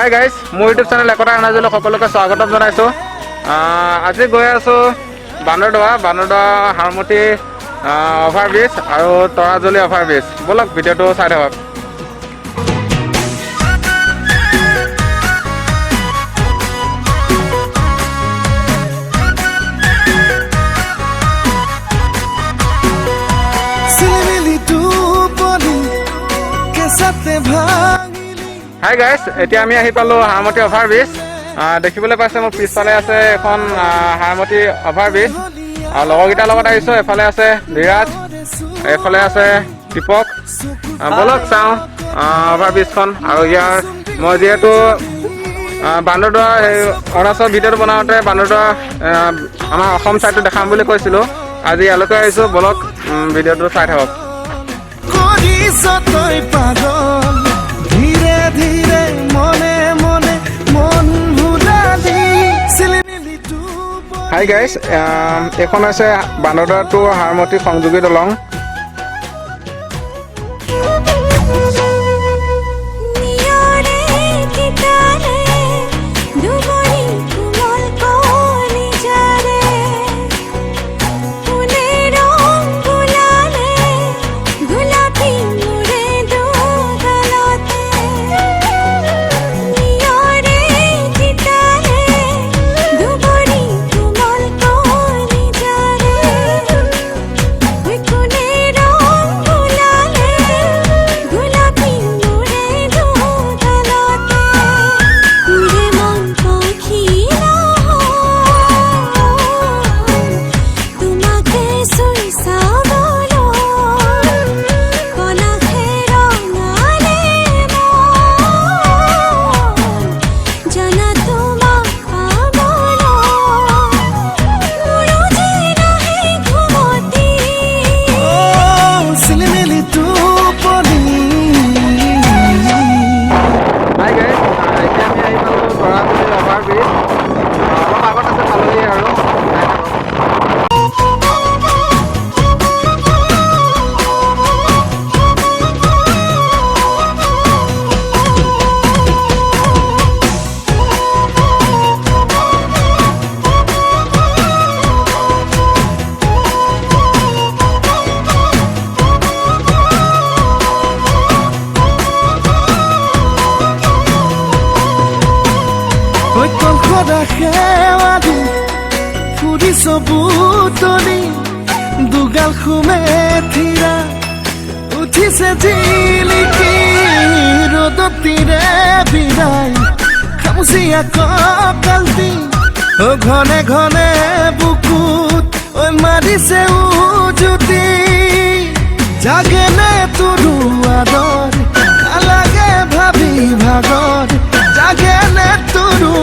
Hi guys, মোৰ YouTube channel একতা এনাজলৈ সকলোকে স্বাগতম জনাইছোঁ। আজি গৈ আছোঁ বান্দৰদোৱা হাৰমতি অভাৰব্ৰিজ আৰু তৰাজুলি অভাৰব্ৰিজ। ব'লক ভিডিঅ'টো চাই থাকক। হাই গাইজ, এতিয়া আমি আহি পালোঁ হাৰমতি অভাৰব্ৰিজ। দেখিবলৈ পাইছে মোৰ পিছফালে আছে এখন হাৰমতি অভাৰব্ৰিজ আৰু লগৰকেইটাৰ লগত আহিছোঁ। এফালে আছে ধীৰাজ, এইফালে আছে দীপক। ব'লক চাওঁ অভাৰব্ৰিজখন। আৰু ইয়াৰ মই যিহেতু বান্দৰদোৱা অৰুণাচল ভিডিঅ'টো বনাওঁতে বান্দৰদোৱা আমাৰ অসম ছাইডটো দেখাম বুলি কৈছিলোঁ। আজি ইয়ালৈকে আহিছোঁ। ব'লক ভিডিঅ'টো চাই থাকক। হাই গাইজ, এইখন হৈছে বান্দৰদোৱা টু হাৰমতি সংযোগী দলং। বুটলি দুগাল খুমে থিৰা উঠিছে জিলিকি ৰ'দত তিৰে বিৰাই খামুচিয়া কঁকালটি ঘনে ঘনে বুকুত মাৰিছে উজুতি জাগেনে তোৰো আদৰ নালাগে ভাবি ভাগৰ জাগেনে তোৰো